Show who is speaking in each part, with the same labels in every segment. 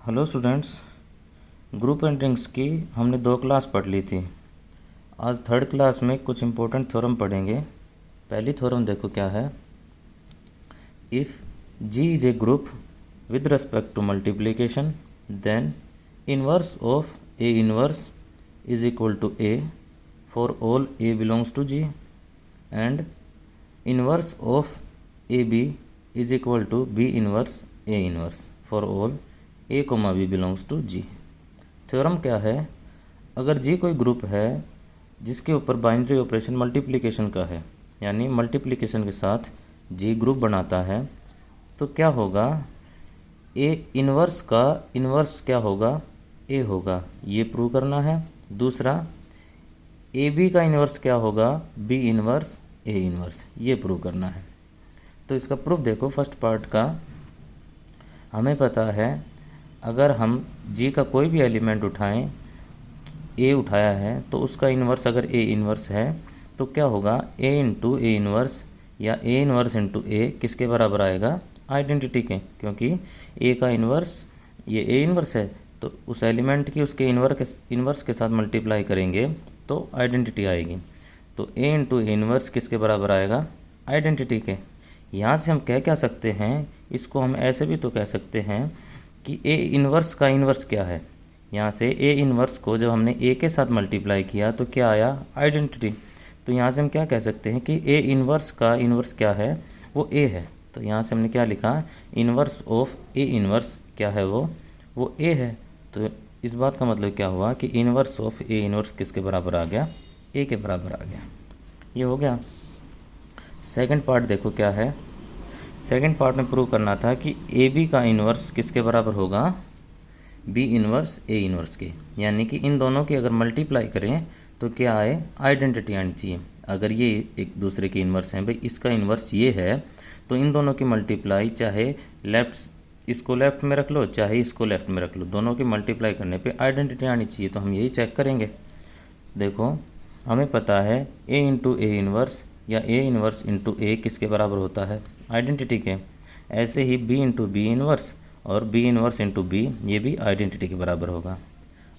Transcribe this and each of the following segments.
Speaker 1: Hello students. Group एंट्रिंग्स की हमने 2 class पढ़ ली थी। आज थर्ड क्लास में कुछ इम्पोर्टेंट थ्योरम पढ़ेंगे। पहली थ्योरम देखो क्या है। If G is a group with respect to multiplication then inverse of a inverse is equal to a for all a belongs to G and inverse of a b is equal to b inverse a inverse for all a comma b belongs to G. Theorem क्या है। अगर जी कोई group है जिसके ऊपर binary operation multiplication का है, यानी मल्टीप्लिकेशन के साथ जी ग्रुप बनाता है, तो क्या होगा, ए इनवर्स का इनवर्स क्या होगा, ए होगा, ये प्रूव करना है। दूसरा, ए बी का इनवर्स क्या होगा, बी इनवर्स ए इनवर्स, ये प्रूव करना है। तो इसका प्रूफ देखो। फर्स्ट पार्ट का हमें पता है, अगर हम जी का कोई भी एलिमेंट उठाएं, ए उठाया है तो उसका इन्वर्स अगर ए इन्वर्स है तो क्या होगा, ए इंटू ए इन्वर्स या ए इन्वर्स इंटू ए किसके बराबर आएगा, आइडेंटिटी के। क्योंकि ए का इन्वर्स ये ए इन्वर्स है तो उस एलिमेंट की उसके इन्वर्स के साथ मल्टीप्लाई करेंगे तो आइडेंटिटी आएगी। तो ए इंटू ए इन्वर्स किसके बराबर आएगा, आइडेंटिटी के। यहाँ से हम क्या सकते हैं, इसको हम ऐसे भी तो कह सकते हैं कि ए इन्वर्स का इन्वर्स क्या है। यहाँ से ए इन्वर्स को जब हमने ए के साथ मल्टीप्लाई किया तो क्या आया, आइडेंटिटी। तो यहाँ से हम क्या कह सकते हैं कि ए इन्वर्स का इन्वर्स क्या है, वो ए है। तो यहाँ से हमने क्या लिखा, इन्वर्स ऑफ ए इन्वर्स क्या है, वो ए है। तो इस बात का मतलब क्या हुआ कि इन्वर्स ऑफ ए इन्वर्स किसके बराबर आ गया, ए के बराबर आ गया। ये हो गया। सेकंड पार्ट देखो क्या है। सेकंड पार्ट में प्रूव करना था कि ए बी का इन्वर्स किसके बराबर होगा, बी इन्वर्स ए इन्वर्स के। यानी कि इन दोनों की अगर मल्टीप्लाई करें तो क्या आए, आइडेंटिटी आनी चाहिए। अगर ये एक दूसरे के इन्वर्स हैं, भाई इसका इन्वर्स ये है, तो इन दोनों की मल्टीप्लाई चाहे इसको लेफ़्ट में रख लो चाहे इसको लेफ़्ट में रख लो, दोनों की मल्टीप्लाई करने पे आइडेंटिटी आनी चाहिए। तो हम यही चेक करेंगे। देखो हमें पता है ए इंटू ए इन्वर्स या ए इन्वर्स इंटू ए किसके बराबर होता है, आइडेंटिटी के। ऐसे ही बी इंटू बी इन्वर्स और बी इन्वर्स इंटू बी, ये भी आइडेंटिटी के बराबर होगा।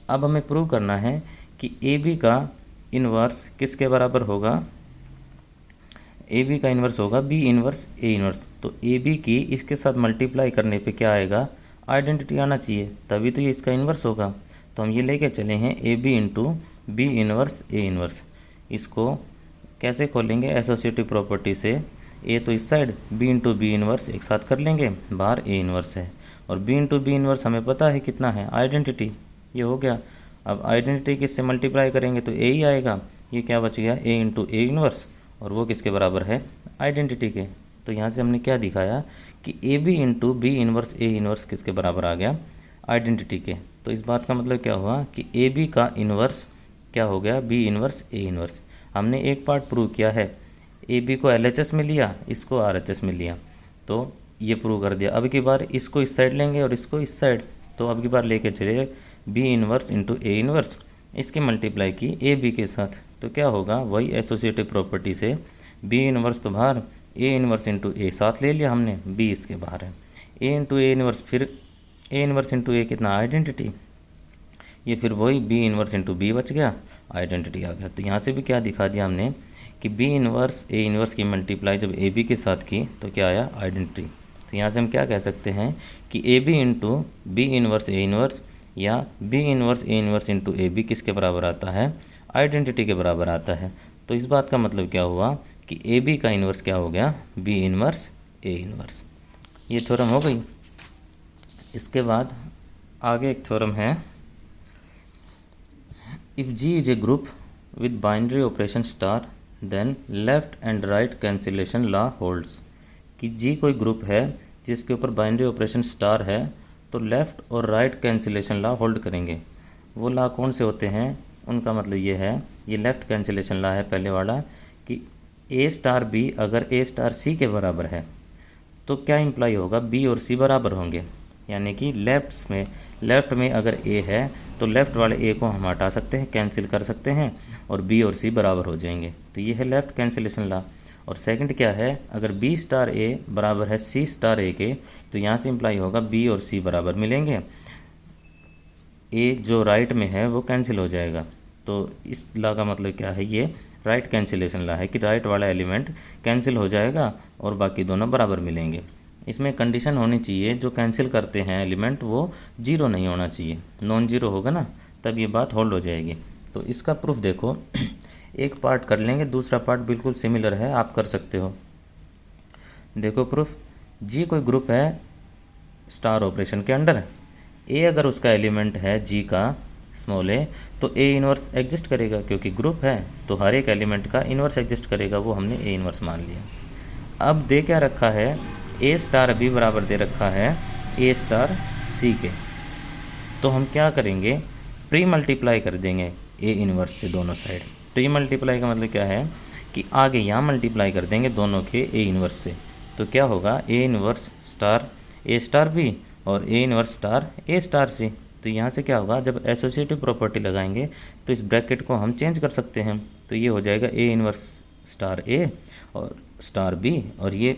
Speaker 1: अब हमें प्रूव करना है कि ए बी का इन्वर्स किसके बराबर होगा, ए बी का इन्वर्स होगा बी इन्वर्स ए इन्वर्स। तो ए बी की इसके साथ मल्टीप्लाई करने पे क्या आएगा, आइडेंटिटी आना चाहिए, तभी तो ये इसका इन्वर्स होगा। तो हम ये लेके चले हैं a B into B inverse A inverse. इसको कैसे खोलेंगे, एसोसिएटिव प्रॉपर्टी से। ए तो इस side, b into B inverse एक साथ कर लेंगे, बाहर ए इन्वर्स है और बी इंटू बी इन्वर्स हमें पता है कितना है, आइडेंटिटी। ये हो गया। अब आइडेंटिटी किससे मल्टीप्लाई करेंगे तो ए ही आएगा। ये क्या बच गया, ए इंटू ए इन्वर्स, और वो किसके बराबर है, आइडेंटिटी के। तो यहाँ से हमने क्या दिखाया कि A B into B inverse A inverse किसके बराबर आ गया, आइडेंटिटी के। तो इस बात का मतलब क्या हुआ कि ए बी का इन्वर्स क्या हो गया, बी इन्वर्स ए इन्वर्स। हमने एक पार्ट प्रूव किया है, ए बी को LHS में लिया, इसको RHS में लिया, तो ये प्रूव कर दिया। अब की बार इसको इस साइड लेंगे और इसको इस साइड, तो अब की बार लेके चले B inverse into A inverse, इसकी मल्टीप्लाई की ए बी के साथ, तो क्या होगा, वही एसोसिएटिव प्रॉपर्टी से बी इन्वर्स तो बाहर, ए इन्वर्स इंटू ए साथ ले लिया हमने, बी इसके बाहर है, ए इंटू ए इन्वर्स, फिर ए इन्वर्स इंटू ए कितना, आइडेंटिटी। ये फिर वही बी इन्वर्स इंटू बी बच गया, आइडेंटिटी आ गया। तो यहाँ से भी क्या दिखा दिया हमने कि बी इन्वर्स ए इन्वर्स की मल्टीप्लाई जब ए बी के साथ की तो क्या आया, आइडेंटिटी। तो यहाँ से हम क्या कह सकते हैं कि A B into B inverse A inverse या B inverse A inverse into A B किसके बराबर आता है, आइडेंटिटी के बराबर आता है। तो इस बात का मतलब क्या हुआ कि ए बी का इन्वर्स क्या हो गया, बी इन्वर्स ए इन्वर्स। ये थ्योरम हो गई। इसके बाद आगे एक थ्योरम है, if G is a group with binary operation star then left and right cancellation law holds. कि जी कोई ग्रुप है जिसके ऊपर बाइनरी ऑपरेशन स्टार है तो लेफ़्ट और राइट कैंसिलेशन लॉ होल्ड करेंगे। वो लॉ कौन से होते हैं, उनका मतलब ये है, ये लेफ़्ट कैंसिलेशन लॉ है पहले वाला, कि ए स्टार बी अगर ए स्टार सी के बराबर है तो क्या इम्प्लाई होगा, बी और सी बराबर होंगे। यानी कि लेफ़्ट में अगर ए है तो लेफ़्ट वाले ए को हम हटा सकते हैं, कैंसिल कर सकते हैं, और बी और सी बराबर हो जाएंगे। तो ये है लेफ़्ट कैंसिलेशन लॉ। और सेकंड क्या है, अगर बी स्टार ए बराबर है सी स्टार ए के, तो यहाँ से इम्प्लाई होगा बी और सी बराबर मिलेंगे। ए जो राइट में है वो कैंसिल हो जाएगा। तो इस ला का मतलब क्या है, ये राइट कैंसिलेशन ला है कि राइट वाला एलिमेंट कैंसिल हो जाएगा और बाकी दोनों बराबर मिलेंगे। इसमें कंडीशन होनी चाहिए जो कैंसिल करते हैं एलिमेंट वो जीरो नहीं होना चाहिए, नॉन जीरो होगा ना तब ये बात होल्ड हो जाएगी। तो इसका प्रूफ देखो एक पार्ट कर लेंगे, दूसरा पार्ट बिल्कुल सिमिलर है, आप कर सकते हो। देखो प्रूफ, जी कोई ग्रुप है स्टार ऑपरेशन के अंडर, ए अगर उसका एलिमेंट है जी का स्मॉल ए तो ए इन्वर्स एग्जिस्ट करेगा, क्योंकि ग्रुप है तो हर एक एलिमेंट का इन्वर्स एग्जिस्ट करेगा, वो हमने ए इन्वर्स मान लिया। अब दे क्या रखा है, ए स्टार बी बराबर दे रखा है ए स्टार सी के, तो हम क्या करेंगे, प्री मल्टीप्लाई कर देंगे ए इन्वर्स से दोनों साइड। प्री मल्टीप्लाई का मतलब क्या है कि आगे यहाँ मल्टीप्लाई कर देंगे दोनों के ए इन्वर्स से, तो क्या होगा A inverse star A star B और A inverse star A star c. तो यहाँ से क्या होगा, जब एसोसिएटिव प्रॉपर्टी लगाएंगे तो इस ब्रैकेट को हम चेंज कर सकते हैं, तो ये हो जाएगा ए इन्वर्स स्टार ए और स्टार बी और ये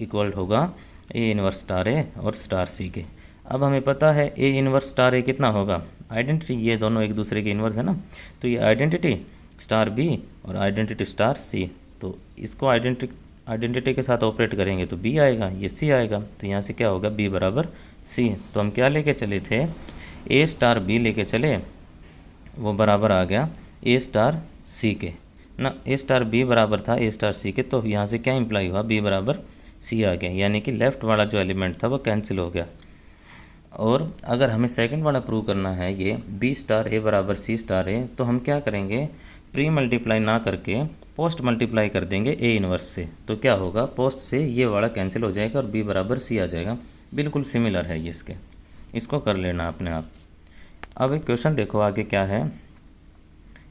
Speaker 1: इक्वल होगा ए इन्वर्स स्टार ए और स्टार सी के। अब हमें पता है ए इन्वर्स स्टार ए कितना होगा, आइडेंटिटी, ये दोनों एक दूसरे के इन्वर्स है ना, तो ये आइडेंटिटी स्टार बी और आइडेंटिटी स्टार सी, तो इसको आइडेंटिटी के साथ ऑपरेट करेंगे तो बी आएगा, ये सी आएगा, तो यहाँ से क्या होगा बी बराबर सी। तो हम क्या लेके चले थे, ए स्टार बी लेके चले, वो बराबर आ गया ए स्टार सी के ना, ए स्टार बी बराबर था ए स्टार सी के, तो यहाँ से क्या इंप्लाई हुआ, बी बराबर सी आ गया, यानी कि लेफ़्ट वाला जो एलिमेंट था वो कैंसिल हो गया। और अगर हमें सेकंड वाला प्रूव करना है ये बी स्टार ए बराबर सी स्टार ए, तो हम क्या करेंगे, प्री मल्टीप्लाई ना करके पोस्ट मल्टीप्लाई कर देंगे ए इन्वर्स से, तो क्या होगा, पोस्ट से ये वाला कैंसिल हो जाएगा और बी बराबर सी आ जाएगा। बिल्कुल सिमिलर है ये इसके, इसको कर लेना अपने आप। अब एक क्वेश्चन देखो आगे क्या है,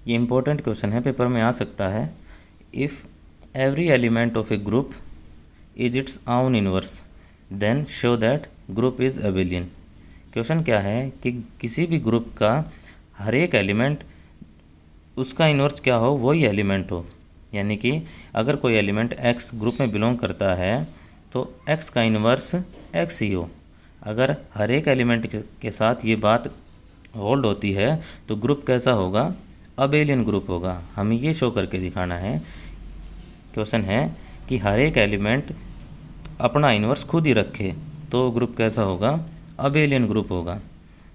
Speaker 1: ये इंपॉर्टेंट क्वेश्चन है, पेपर में आ सकता है। If every element of a group is its own inverse then show that group is abelian. Question क्या है कि किसी भी ग्रुप का हर एक एलिमेंट उसका इन्वर्स क्या हो, वही एलिमेंट हो, यानी कि अगर कोई एलिमेंट x ग्रुप में बिलोंग करता है तो x का इन्वर्स x ही हो। अगर हर एक एलिमेंट के साथ ये बात होल्ड होती है तो ग्रुप कैसा होगा, अबेलियन ग्रुप होगा। हमें ये शो करके दिखाना है। क्वेश्चन है कि हर एक एलिमेंट अपना इन्वर्स खुद ही रखे तो ग्रुप कैसा होगा, अबेलियन ग्रुप होगा।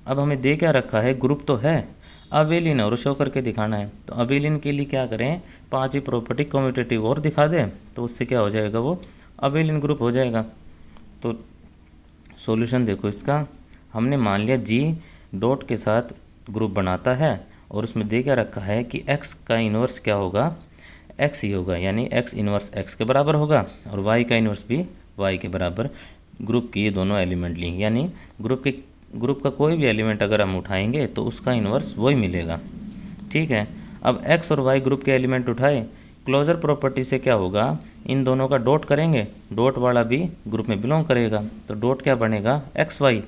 Speaker 1: अब हमें दे क्या रखा है, ग्रुप तो है, अबेलियन और शो करके दिखाना है। तो अबेलियन के लिए क्या करें, 5 ही प्रॉपर्टी कम्यूटेटिव और दिखा दें तो उससे क्या हो जाएगा, वो अबेलियन ग्रुप हो जाएगा। तो सॉल्यूशन देखो इसका, हमने मान लिया जी डॉट के साथ ग्रुप बनाता है और उसमें दे क्या रखा है कि x का इन्वर्स क्या होगा, x ही होगा, यानी x इन्वर्स x के बराबर होगा और y का इन्वर्स भी y के बराबर। ग्रुप की ये दोनों एलिमेंट लिए, यानी ग्रुप का कोई भी एलिमेंट अगर हम उठाएंगे तो उसका इन्वर्स वही मिलेगा। ठीक है, अब x और y ग्रुप के एलिमेंट उठाए, क्लोजर प्रॉपर्टी से क्या होगा, इन दोनों का डॉट करेंगे, डॉट वाला भी ग्रुप में बिलोंग करेगा, तो डॉट क्या बनेगा, XY।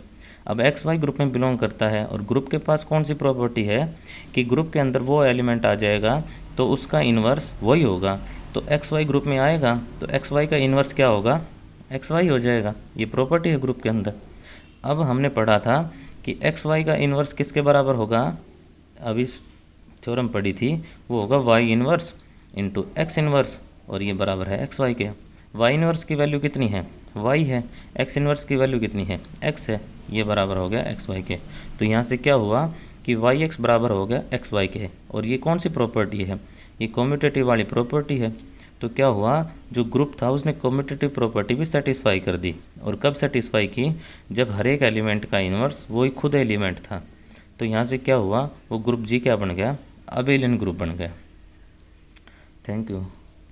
Speaker 1: अब XY ग्रुप में बिलोंग करता है और ग्रुप के पास कौन सी प्रॉपर्टी है कि ग्रुप के अंदर वो एलिमेंट आ जाएगा तो उसका इन्वर्स वही होगा। तो XY ग्रुप में आएगा तो XY का इन्वर्स क्या होगा, XY हो जाएगा, ये प्रॉपर्टी है ग्रुप के अंदर। अब हमने पढ़ा था कि XY का इन्वर्स किसके बराबर होगा, अभी थ्योरम पढ़ी थी, वो होगा Y inverse into X inverse और ये बराबर है XY के। Y इन्वर्स की वैल्यू कितनी है, Y है, X इन्वर्स की वैल्यू कितनी है, X है, ये बराबर हो गया XY के। तो यहाँ से क्या हुआ कि YX बराबर हो गया XY के। और ये कौन सी प्रॉपर्टी है, ये कम्यूटेटिव वाली प्रॉपर्टी है। तो क्या हुआ, जो ग्रुप था उसने कम्यूटेटिव प्रॉपर्टी भी सेटिस्फाई कर दी। और कब सेटिस्फाई की, जब हर एक एलिमेंट का इन्वर्स वही खुद एलिमेंट था। तो यहाँ से क्या हुआ, वो ग्रुप जी क्या बन गया, अबेलियन ग्रुप बन गया। Thank you.